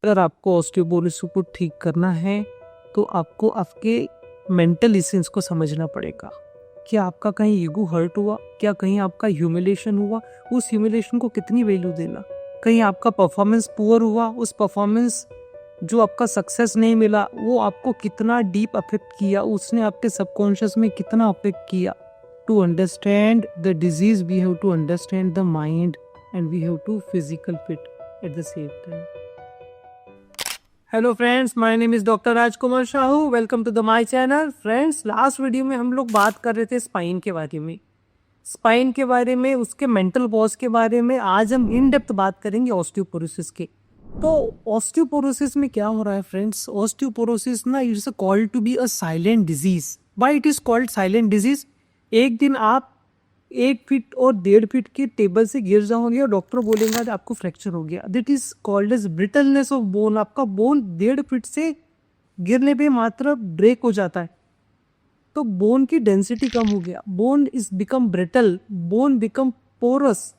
अगर आपको ऑस्टियोपोरोसिस को ठीक करना है तो आपको आपके मेंटल इसेंस को समझना पड़ेगा। क्या आपका कहीं ईगो हर्ट हुआ? क्या कहीं आपका ह्यूमिलेशन हुआ? उस ह्यूमिलेशन को कितनी वैल्यू देना? कहीं आपका परफॉर्मेंस पुअर हुआ, उस परफॉर्मेंस जो आपका सक्सेस नहीं मिला वो आपको कितना डीप अफेक्ट किया, उसने आपके सबकॉन्शियस में कितना अफेक्ट किया। To understand the disease we have to understand the mind and we have to physical fit at the same time. Hello friends, my name is doctor Rajkumar Sahu. Welcome to the my channel. Friends, last video में हम लोग बात कर रहे थे spine के बारे में, उसके मेंटल कॉज के बारे में। आज हम इन डेप्थ बात करेंगे ऑस्टियोपोरोसिस के। तो ऑस्टियोपोरोसिस में क्या हो रहा है फ्रेंड्स? ऑस्टियोपोरोसिस ना it's called to be a silent disease. Why it is called silent disease? एक दिन आप 1 फीट और 1.5 फीट के टेबल से गिर जाओगे और डॉक्टर बोलेगा आपको फ्रैक्चर हो गया। That is called as brittleness of bone. आपका बोन 1.5 फीट से गिरने पे मात्र ब्रेक हो जाता है, तो बोन की डेंसिटी कम हो गया, bone is become brittle, bone become porous.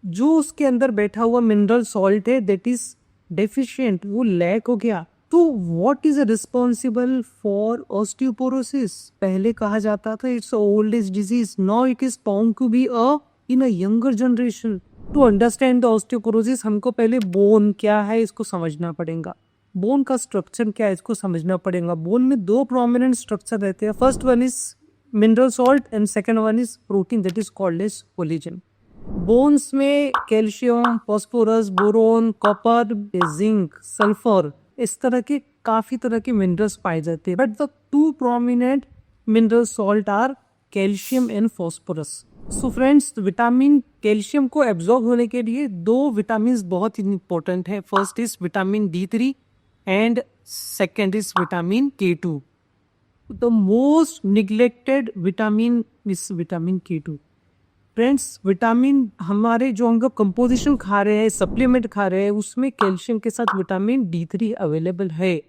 जो उसके अंदर बैठा हुआ मिनरल सॉल्ट है दैट इज डेफिशिएंट, वो लैक हो गया। तो what is responsible for osteoporosis? पहले कहा जाता था it's old age disease, now it is found to be in a younger generation. To understand the osteoporosis हमको पहले बोन क्या है इसको समझना पड़ेगा। बोन का स्ट्रक्चर क्या है इसको समझना पड़ेगा। बोन में 2 प्रोमिनेंट स्ट्रक्चर रहते हैं। First one is mineral salt and second one is protein that is called as collagen. Bones में calcium, phosphorus, boron, copper, zinc, sulphur, इस तरह के काफी तरह के मिनरल्स पाए जाते हैं। But the 2 prominent mineral salt are calcium and phosphorus. So friends, vitamin calcium को एब्जॉर्ब होने के लिए 2 विटामिन बहुत इंपॉर्टेंट है। First is vitamin D3 and second is vitamin K2। The most neglected vitamin is vitamin K2। Friends, vitamin हमारे जो हम लोग कंपोजिशन खा रहे हैं, सप्लीमेंट खा रहे हैं, उसमें कैल्शियम के साथ विटामिन D3 अवेलेबल है।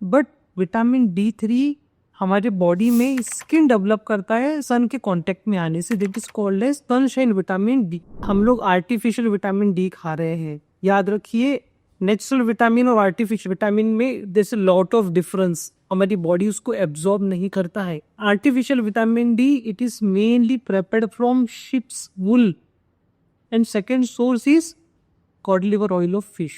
बट विटामिन D3 हमारे बॉडी में स्किन डेवलप करता है सन के कांटेक्ट में आने से, that is called as sunshine vitamin D. हम लोग आर्टिफिशियल विटामिन डी खा रहे हैं। याद रखिए, नेचुरल विटामिन और आर्टिफिशियल विटामिन में there is a lot of difference. हमारी बॉडी उसको एब्जॉर्ब नहीं करता है। Artificial vitamin D it is mainly prepared from sheep's wool and second source is cod liver oil of fish.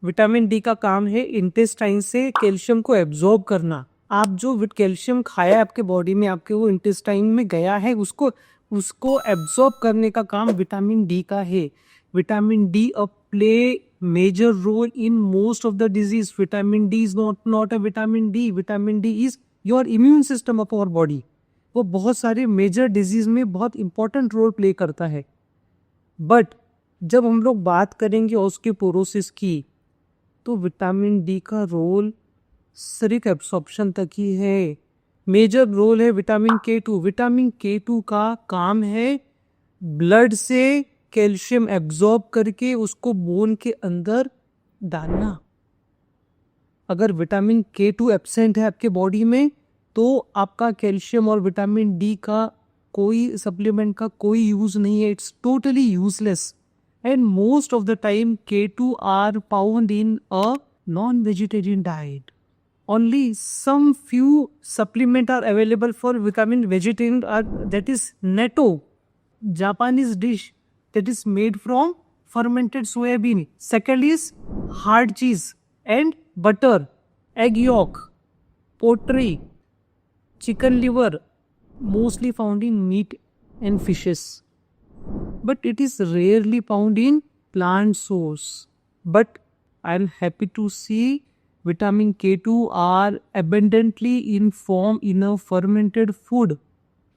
Vitamin D का काम है intestine से कैल्शियम को एब्जॉर्ब करना। आप जो कैल्शियम खाया है आपके बॉडी में, आपके वो इंटेस्टाइन में गया है, उसको एब्जॉर्ब करने का काम विटामिन डी का है। Vitamin D play major role in most of the disease. Vitamin D is not a vitamin D. Vitamin D is your immune system of our body. वो बहुत सारे मेजर डिजीज में बहुत इंपॉर्टेंट रोल प्ले करता है। But जब हम लोग बात करेंगे ऑस्टियोपोरोसिस की, तो विटामिन डी का रोल सिर्फ एब्सॉर्प्शन तक ही है। मेजर रोल है विटामिन K2। विटामिन K2 का काम है ब्लड से कैल्शियम एब्जॉर्ब करके उसको बोन के अंदर डालना। अगर विटामिन K2 एब्सेंट है आपके बॉडी में, तो आपका कैल्शियम और विटामिन डी का कोई सप्लीमेंट का कोई यूज नहीं है। It's totally useless. And most of the time K2 are found in a non vegetarian diet. Only some few supplement are available for vitamin vegetarian, that is natto, Japanese dish that is made from fermented soybean. Second is hard cheese and butter, egg yolk, poultry, chicken liver, mostly found in meat and fishes. But it is rarely found in plant source. But I am happy to see vitamin K2 are abundantly in form in a fermented food.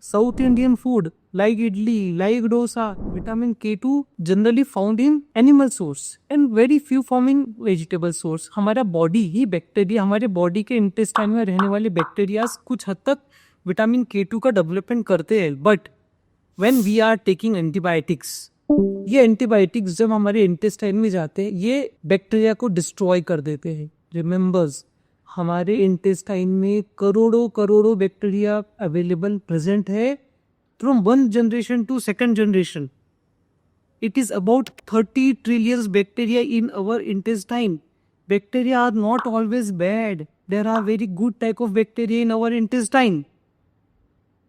South Indian food like idli, like dosa. Vitamin K2 generally found in animal source and very few form in vegetable source. हमारा body ही bacteria, हमारे body के intestine में रहने वाले bacteria कुछ हद तक vitamin K2 का डेवलपमेंट करते हैं। But when we are taking antibiotics, ये एंटीबायोटिक्स जब हमारे इंटेस्टाइन में जाते हैं, ये बैक्टीरिया को डिस्ट्रॉय कर देते हैं। रिमेंबर्स, हमारे इंटेस्टाइन में करोड़ों बैक्टीरिया अवेलेबल प्रेजेंट है from 1 generation to 2nd generation. It is about 30 trillion bacteria in our intestine. Bacteria are not always bad. There are very good type of bacteria in our intestine.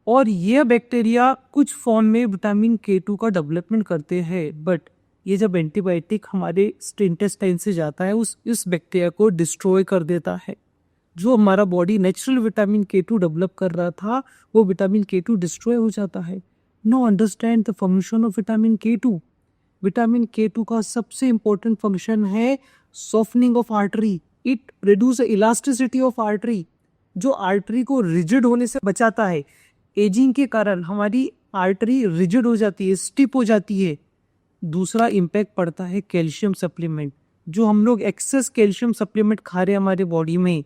और ये bacteria कुछ form में vitamin K2 का development करते हैं, but ये जब antibiotic हमारे इंटेस्टाइन से जाता है इस बैक्टीरिया को डिस्ट्रॉय कर देता है. जो हमारा body natural vitamin K2 develop कर रहा था वो विटामिन K2 डिस्ट्रॉय हो जाता है. No understand the function of vitamin K2. Vitamin K2 का सबसे इंपॉर्टेंट फंक्शन है softening of artery. It reduce elasticity of artery, जो आर्टरी को रिजिड होने से बचाता है. एजिंग के कारण हमारी आर्टरी रिजिड हो जाती है, स्टिप हो जाती है. दूसरा इम्पैक्ट पड़ता है कैल्शियम सप्लीमेंट. जो हम लोग एक्सेस कैल्शियम सप्लीमेंट खा रहे हैं हमारे बॉडी में,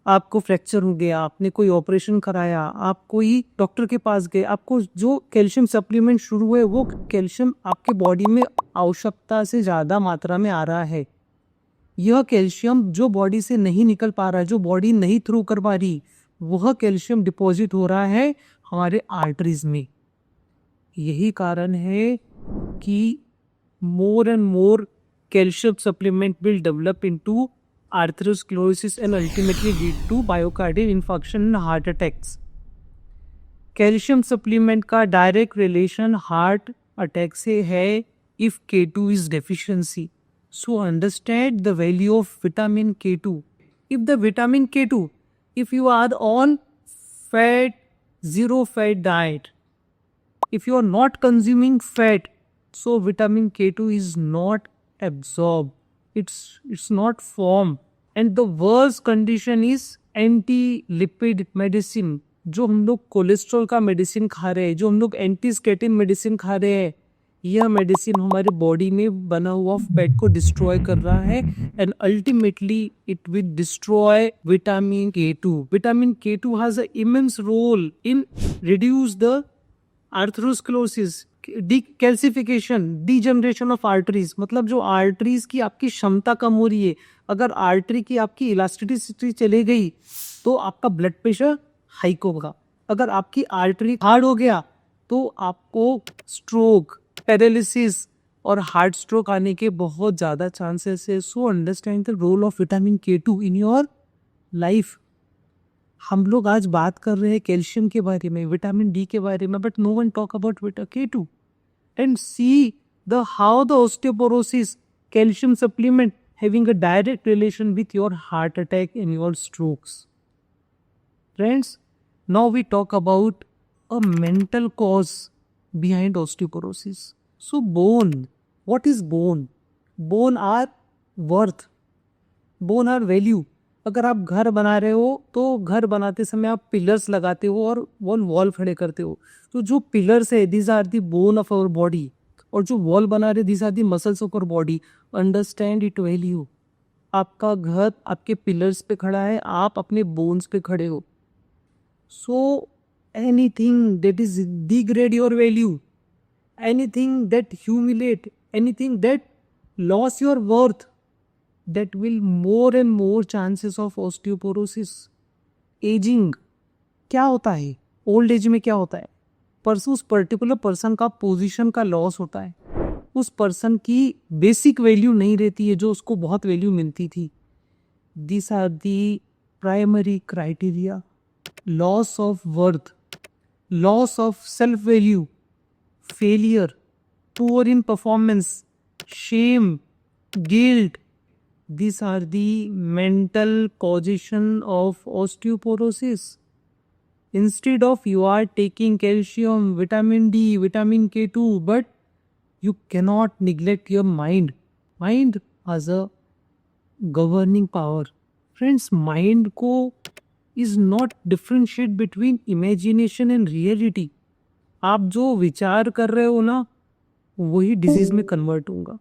आपको फ्रैक्चर हो गया, आपने कोई ऑपरेशन कराया, आप कोई डॉक्टर के पास गए, आपको जो कैल्शियम सप्लीमेंट शुरू हुए वो कैल्शियम आपके बॉडी में आवश्यकता से ज़्यादा मात्रा में आ रहा है. यह कैल्शियम जो बॉडी से नहीं निकल पा रहा है, जो बॉडी नहीं थ्रू कर पा रही, वह कैल्शियम डिपॉजिट हो रहा है हमारे आर्टरीज में. यही कारण है कि more and more calcium supplement will develop into arteriosclerosis and ultimately lead to myocardial infarction and heart attacks. Calcium supplement का डायरेक्ट रिलेशन हार्ट अटैक से है if K2 is deficiency. So understand the value of vitamin K2. If the vitamin K2, if you are on zero fat diet, if you are not consuming fat, so vitamin K2 is not absorbed. It's not formed. And the worst condition is anti-lipid medicine. जो हम लोग cholesterol का medicine खा रहे हैं, जो हम लोग एंटी स्केटिन मेडिसिन खा रहे हैं, यह मेडिसिन हमारे बॉडी में बना हुआ फैट को डिस्ट्रॉय कर रहा है and ultimately it will destroy vitamin K2. Vitamin K2 has a immense role in reduce the atherosclerosis, calcification, degeneration of arteries. मतलब जो आर्टरीज की आपकी क्षमता कम हो रही है, अगर आर्टरी की आपकी इलास्टिसिटी चले गई तो आपका ब्लड प्रेशर हाइक होगा. अगर आपकी आर्टरी हार्ड हो गया तो आपको स्ट्रोक, पैरालिसिस और हार्ट स्ट्रोक आने के बहुत ज़्यादा चांसेस है. So understand the role of vitamin K2 in your life. हम लोग आज बात कर रहे हैं कैल्शियम के बारे में, विटामिन डी के बारे में, but no one talk about vitamin K2. And see how the osteoporosis, calcium supplement having a direct relation with your heart attack and your strokes. Friends, now we talk about a mental cause behind osteoporosis. So bone, what is bone? Bone are worth, bone are value. अगर आप घर बना रहे हो तो घर बनाते समय आप पिलर्स लगाते हो और वॉल खड़े करते हो. तो जो पिलर्स है these are the bone of our body, और जो वॉल बना रहे these are the muscles of our body. Understand it value. आपका घर आपके पिलर्स पे खड़ा है, आप अपने बोन्स पे खड़े हो. So anything that is degrade your value, anything that humiliate, anything that loss your worth, that will more and more chances of osteoporosis. Aging क्या होता है, ओल्ड एज में क्या होता है, उस पर्टिकुलर पर्सन का पोजीशन का लॉस होता है. उस पर्सन की बेसिक वैल्यू नहीं रहती है जो उसको बहुत वैल्यू मिलती थी. This are the primary criteria. Loss of worth, loss of self value, failure, poor in performance, shame, guilt. These are the mental causation of osteoporosis. Instead of you are taking calcium, vitamin D, vitamin K2, but you cannot neglect your mind. Mind has a governing power. Friends, mind को is not differentiate between imagination and reality. आप जो विचार कर रहे हो ना वही disease में कन्वर्ट होगा.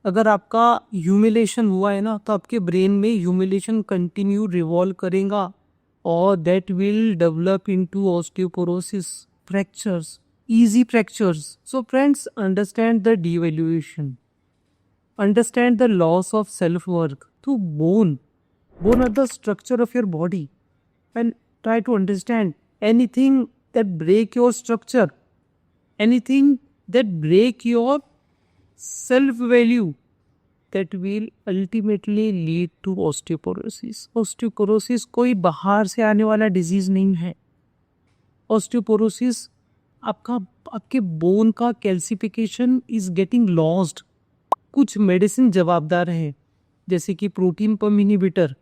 अगर आपका ह्यूमिलेशन हुआ है ना तो आपके ब्रेन में ह्यूमिलेशन कंटिन्यू रिवॉल्व करेगा और that will develop into osteoporosis, fractures, easy fractures. So friends, understand the devaluation, understand the loss of self-worth. To bone are the structure of your body, and try to understand anything that break your structure, anything that break your self value, that will ultimately lead to osteoporosis. Osteoporosis कोई बाहर से आने वाला disease नहीं है. Osteoporosis आपके bone का calcification is getting lost. कुछ मेडिसिन जवाबदार हैं, जैसे कि प्रोटीन पंप इनहिबिटर,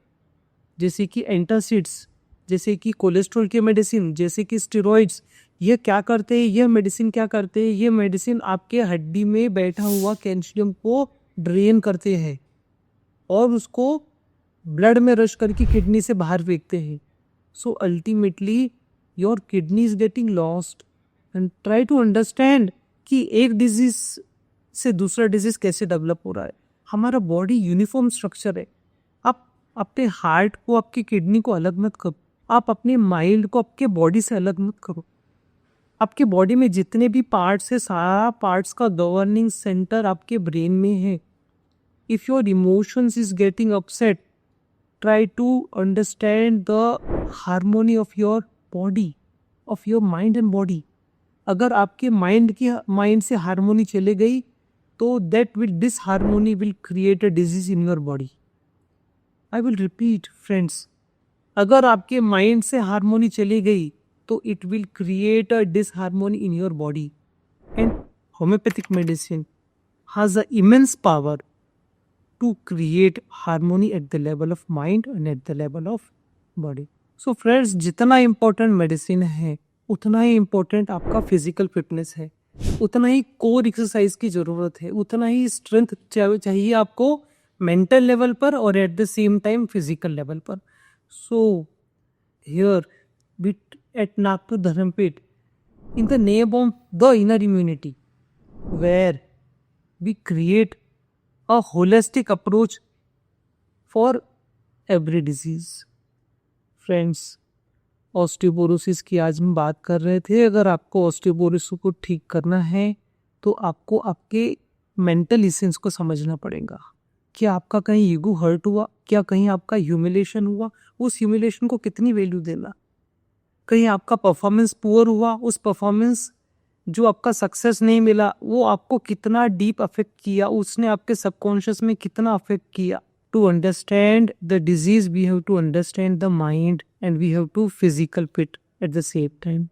जैसे कि एंटासिड्स, जैसे कि कोलेस्ट्रॉल के मेडिसिन, जैसे कि स्टेरॉइड्स. ये क्या करते हैं, ये मेडिसिन क्या करते हैं, ये मेडिसिन आपके हड्डी में बैठा हुआ कैल्शियम को ड्रेन करते हैं और उसको ब्लड में रश करके किडनी से बाहर फेंकते हैं. So ultimately your kidney is getting lost. And try to understand कि एक डिजीज से दूसरा डिजीज कैसे डेवलप हो रहा है. हमारा बॉडी यूनिफॉर्म स्ट्रक्चर है. आप अपने हार्ट को, आपकी किडनी को अलग मत करो. आप अपने माइंड को आपके बॉडी से अलग मत करो. आपके बॉडी में जितने भी पार्ट्स है, सारा पार्ट्स का गवर्निंग सेंटर आपके ब्रेन में है. If your emotions is getting upset, try to understand the harmony of your body, of your mind and body. अगर आपके माइंड से हार्मोनी चले गई तो that will disharmony will create a disease in your body. I will repeat friends, अगर आपके mind से harmony चली गई तो it will create a disharmony in your body. And homeopathic medicine has a immense power to create harmony at the level of mind and at the level of body. So friends, जितना important medicine है उतना ही important आपका physical fitness है. उतना ही core exercise की ज़रूरत है. उतना ही स्ट्रेंथ चाहिए आपको मेंटल लेवल पर और at the same time physical level पर. So here at Nagpur Dharampeeth, in the name of the inner immunity, where we create a holistic approach for every disease. Friends, osteoporosis की आज हम बात कर रहे थे. अगर आपको ऑस्टियोपोरोसिस को ठीक करना है तो आपको आपके मेंटल इसेंस को समझना पड़ेगा. क्या आपका कहीं ईगो हर्ट हुआ, क्या कहीं आपका ह्यूमिलेशन हुआ, उस ह्यूमिलेशन को कितनी वैल्यू देना. कहीं आपका परफॉर्मेंस पुअर हुआ, उस परफॉर्मेंस जो आपका सक्सेस नहीं मिला वो आपको कितना डीप अफेक्ट किया, उसने आपके सबकॉन्शियस में कितना अफेक्ट किया. To understand the disease we have to understand the mind and we have to physical fit at the same time.